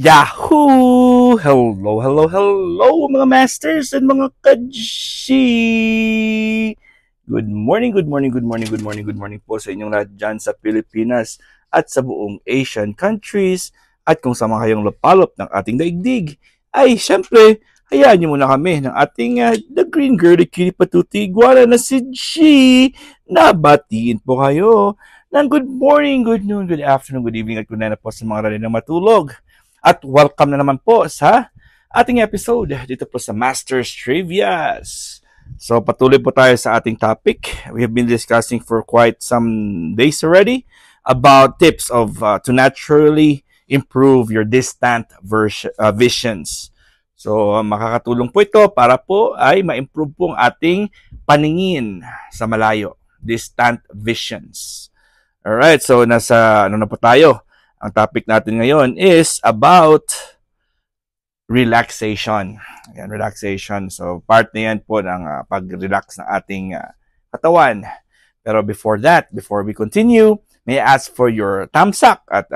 Yahoo! Hello, hello, hello mga masters and mga kaji! Good morning, good morning, good morning, good morning, good morning po sa inyong lahat dyan sa Pilipinas at sa buong Asian countries at kung sama kayong lapalop ng ating daigdig ay syempre hayaan niyo muna kami ng ating The Green Girl, the Cutie Patuti Iguana na si G na batiin po kayo ng good morning, good noon, good afternoon, good evening at good night na po sa mga rali na matulog. At welcome na naman po sa ating episode dito po sa Masters Trivias. So patuloy po tayo sa ating topic. We have been discussing for quite some days already about tips of to naturally improve your distant visions. So makakatulong po ito para po ay ma-improve po ang ating paningin sa malayo, distant visions. Alright, so nasa ano na po tayo? Ang topic natin ngayon is about relaxation. Ayan, relaxation. So, part na yan po ng pag-relax ng ating katawan. Pero before that, before we continue, may I ask for your thumbs up at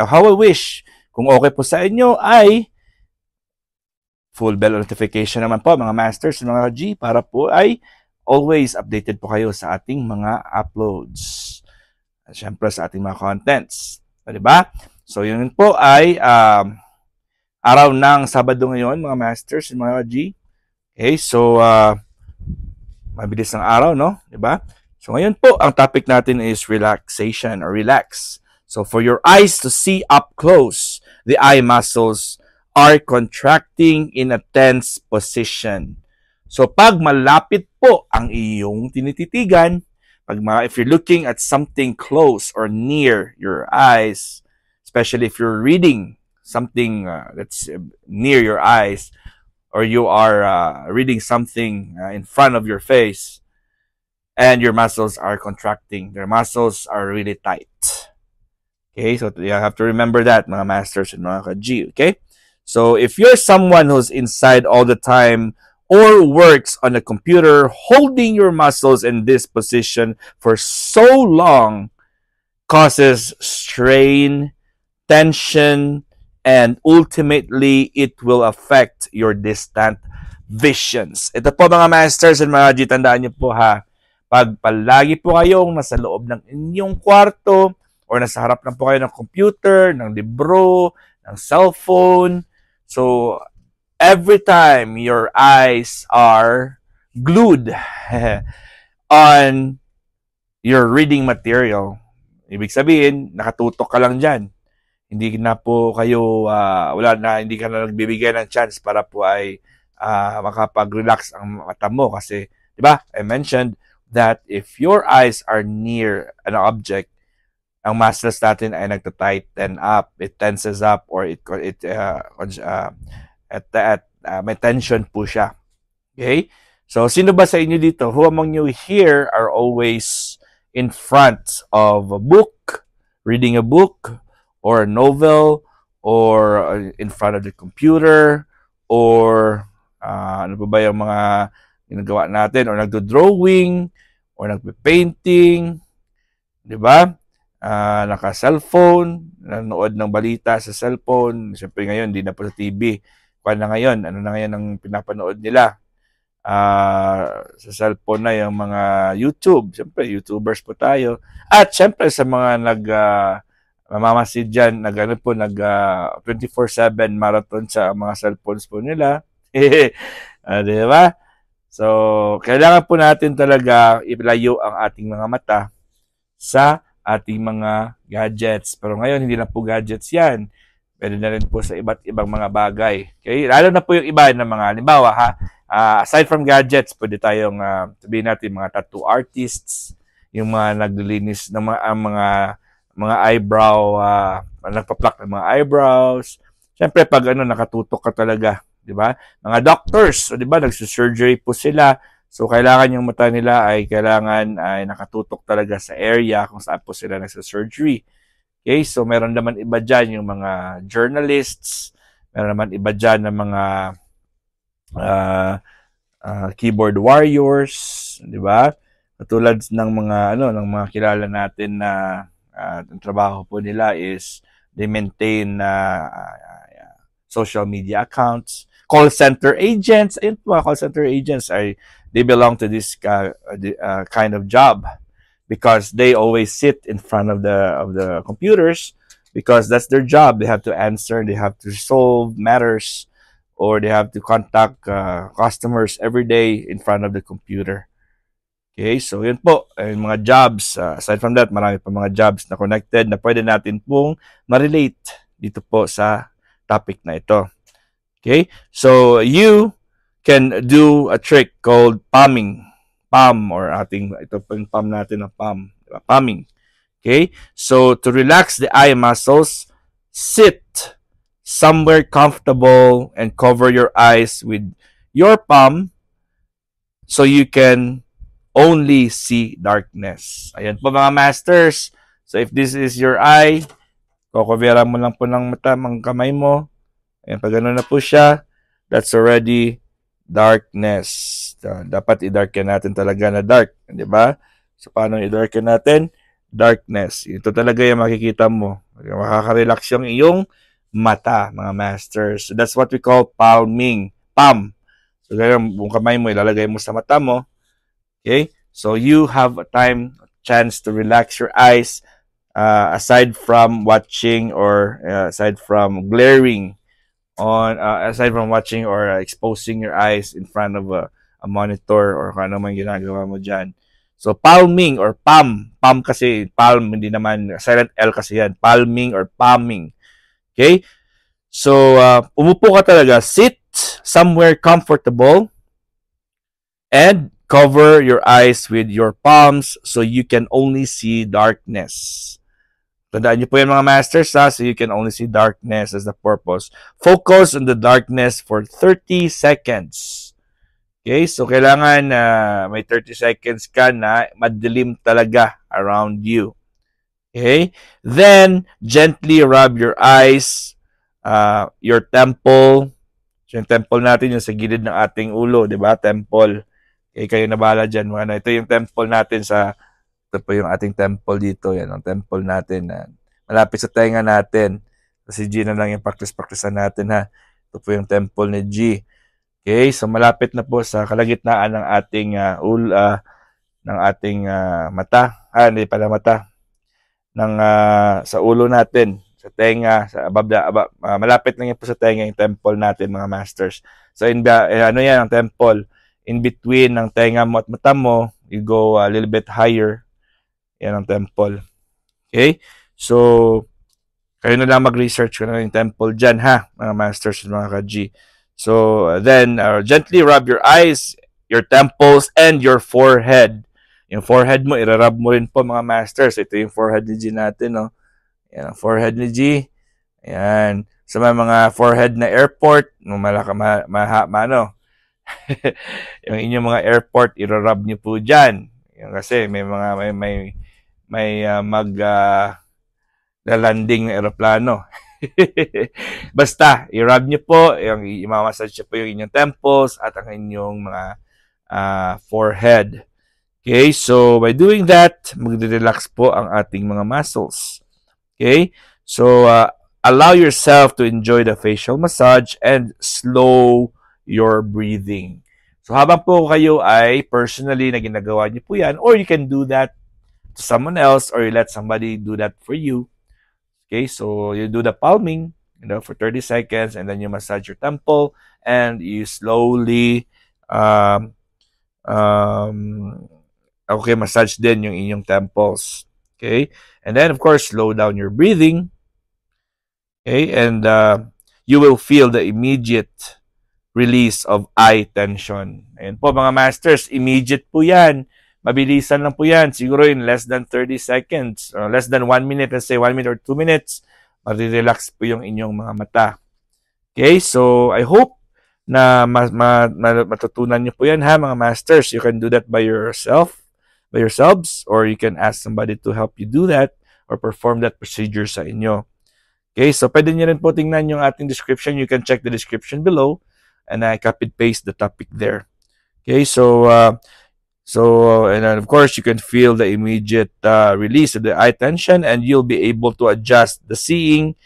how I wish, kung okay po sa inyo, ay full bell notification naman po, mga masters, mga G, para po ay always updated po kayo sa ating mga uploads. At syempre sa ating mga contents. Diba? So, yun po ay araw ng Sabado ngayon, mga masters and mga G. Okay, so, mabilis ng araw, no? Diba? So, ngayon po, ang topic natin is relaxation or relax. So, for your eyes to see up close, the eye muscles are contracting in a tense position. So, pag malapit po ang iyong tinititigan, if you're looking at something close or near your eyes, especially if you're reading something that's near your eyes, or you are reading something in front of your face, and your muscles are contracting, their muscles are really tight. Okay, so you have to remember that, mga masters and mga ka-G, okay? So if you're someone who's inside all the time, or works on a computer, holding your muscles in this position for so long causes strain, tension, and ultimately it will affect your distant visions. Ito po mga masters and mga G, tandaan niyo po ha, pag palagi po kayong nasa loob ng inyong kwarto or nasa harap lang po kayo ng computer, ng libro, ng cellphone, so every time your eyes are glued on your reading material, ibig sabihin, nakatutok ka lang dyan. Hindi na po kayo, hindi ka na nagbibigay ng chance para po ay makapag-relax ang mata mo. Kasi, di ba, I mentioned that if your eyes are near an object, ang muscles natin ay nagta-tighten up, it tenses up, or may tension po siya. Okay? So, sino ba sa inyo dito? Who among you here are always in front of a book, reading a book, or a novel, or in front of the computer, or ano pa ba yung mga ginagawa natin, or nagdo-drawing, or nagpe-painting, di ba? Naka-cellphone, nanonood ng balita sa cellphone. Siyempre ngayon, hindi na po sa TV. Na ngayon, ano na ngayon ang pinapanood nila sa cellphone na yung mga YouTube. Siyempre, YouTubers po tayo. At siyempre, sa mga mamamasid dyan, nag 24/7 marathon sa mga cellphones po nila. Di ba? So, kailangan po natin talaga ilayo ang ating mga mata sa ating mga gadgets. Pero ngayon, hindi na po gadgets yan. Pwede na rin po sa iba't ibang mga bagay. Okay? Lalo na po yung iba ng mga, halimbawa ha, aside from gadgets, pwede tayong sabihin natin mga tattoo artists, yung mga naglilinis ng mga eyebrow, nagpa-pluck ng mga eyebrows. Siyempre, pag nakatutok ka talaga, di ba? Mga doctors, di ba, nagsusurgery po sila. So, kailangan yung mata nila ay kailangan ay nakatutok talaga sa area kung saan po sila nagsusurgery. Okay, so meron naman iba dyan yung mga journalists, meron naman iba dyan ng mga keyboard warriors, di ba? Katulad ng mga kilala natin na ang trabaho po nila is they maintain social media accounts. Call center agents, ayun po, call center agents they belong to this kind of job because they always sit in front of the computers because that's their job. They have to answer, they have to solve matters, or they have to contact customers every day in front of the computer. Okay, so yun po, yung mga jobs. Aside from that, marami pa mga jobs na connected na pwede natin pong ma-relate dito po sa topic na ito. Okay, so you can do a trick called palming. Palm, or ito po yung palm natin na palm. Diba? Palming. Okay, so to relax the eye muscles, sit somewhere comfortable and cover your eyes with your palm so you can only see darkness. Ayan po mga masters. So if this is your eye, kukovera mo lang po ng mata, mga kamay mo. Ayan, pag gano'n na po siya, that's already darkness. So, dapat i-darken natin talaga na dark. Di ba? So paano i-darken natin? Darkness. Ito talaga yung makikita mo. Makaka-relax yung iyong mata, mga masters. So that's what we call palming. Palm. So ganyan, yung kamay mo, ilalagay mo sa mata mo. Okay, so you have a chance to relax your eyes aside from watching or aside from glaring on, aside from watching or exposing your eyes in front of a monitor or kung ano man ginagawa mo dyan. So palming or palm kasi, palm, hindi naman, silent L kasi yan, palming or palming. Okay, so umupo ka talaga, sit somewhere comfortable and cover your eyes with your palms so you can only see darkness. Tandaan niyo po yan mga masters so you can only see darkness as the purpose. Focus on the darkness for 30 seconds. Okay, so kailangan may 30 seconds ka na madilim talaga around you. Okay, then gently rub your eyes, your temple. So yung temple natin yung sa gilid ng ating ulo, di ba? Temple. Okay, kayo na bahala dyan. Ito yung temple natin ito po yung ating temple dito. Yan ang temple natin. Malapit sa tenga natin. Si G na lang yung practice-practicean natin ha. Ito po yung temple ni G. Okay, so malapit na po sa kalagitnaan ng ating mata. Hindi pala mata. Sa ulo natin. Sa tenga. Malapit lang yan po sa tenga yung temple natin mga masters. So ano yan ang temple? In between ng tenga mo at mata mo, you go a little bit higher. Yan ang temple. Okay? So, kayo na lang mag-research kung ano yung temple dyan, ha? Mga masters, mga ka-G. So, then, gently rub your eyes, your temples, and your forehead. Yung forehead mo, irarub mo rin po, mga masters. Ito yung forehead ni G natin, no? Yan ang forehead ni G. Yan. Sa mga forehead na airport, yung inyong mga airport, irarub nyo po dyan. Yung kasi may landing na aeroplano. Basta, i-rub nyo po, i-massage nyo po yung inyong temples at ang inyong mga forehead. Okay, so by doing that, magre-relax po ang ating mga muscles. Okay, so allow yourself to enjoy the facial massage and slow your breathing. So habang po kayo ay personally na ginagawa niyo po yan, or you can do that to someone else, or you let somebody do that for you. Okay, so you do the palming, for 30 seconds, and then you massage your temple, and you slowly massage din yung inyong temples. Okay, and then of course slow down your breathing. Okay, and you will feel the immediate release of eye tension. Ayan po mga masters, immediate po yan. Mabilisan lang po yan. Siguro in less than 30 seconds, or less than 1 minute, let's say 1 minute or 2 minutes, marirelax po yung inyong mga mata. Okay, so I hope na matutunan nyo po yan ha mga masters. You can do that by yourselves, or you can ask somebody to help you do that or perform that procedure sa inyo. Okay, so pwede nyo rin po tingnan yung ating description. You can check the description below. And I copy-paste the topic there. Okay, so and then of course you can feel the immediate release of the eye tension, and you'll be able to adjust the seeing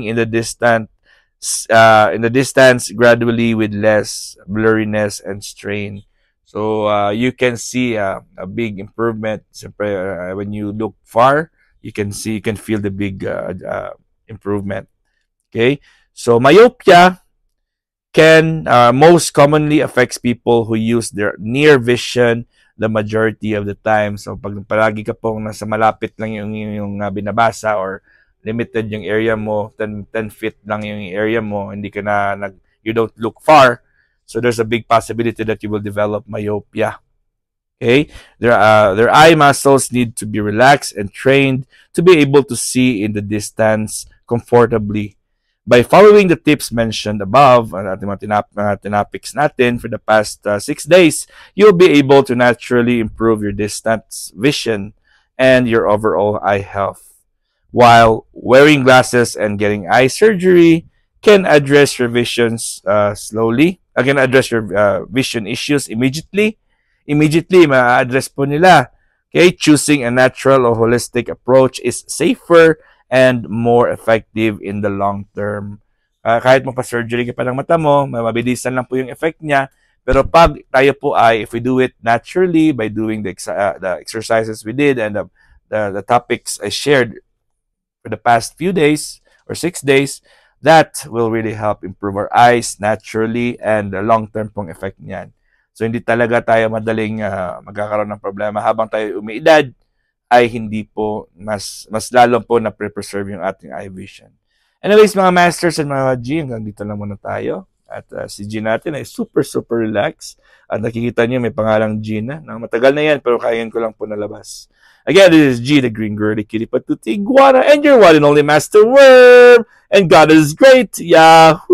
in the distant in the distance gradually with less blurriness and strain. So you can see a big improvement. Siyempre, when you look far, you can feel the big improvement. Okay, so myopia can most commonly affects people who use their near vision the majority of the time. So pag palagi ka pong nasa malapit lang yung binabasa, or limited yung area mo, 10 feet lang yung area mo, hindi ka na you don't look far. So there's a big possibility that you will develop myopia. Okay, their eye muscles need to be relaxed and trained to be able to see in the distance comfortably. By following the tips mentioned above, ating mga tinapics natin for the past 6 days, you'll be able to naturally improve your distance vision and your overall eye health. While wearing glasses and getting eye surgery can address your visions slowly, can address your vision issues immediately. Immediately, ma-address po nila. Okay, choosing a natural or holistic approach is safer and more effective in the long term. Kahit magpa-surgery ka pa ng mata mo, mabilisan lang po yung effect niya. Pero pag tayo po ay, if we do it naturally by doing the exercises we did and the topics I shared for the past few days or 6 days, that will really help improve our eyes naturally, and the long-term pong effect niyan. So hindi talaga tayo madaling magkakaroon ng problema habang tayo umiidad, ay hindi po mas lalo po na preserve yung ating eye vision. Anyways, mga masters and mga G, hanggang dito lang muna tayo. At si G natin ay super relaxed. At nakikita niyo may pangalang G na. Matagal na yan, pero kaya ko lang po nalabas. Again, this is G, the green girly kitty patuti iguana, and your one and only master worm. And God is great. Yahoo!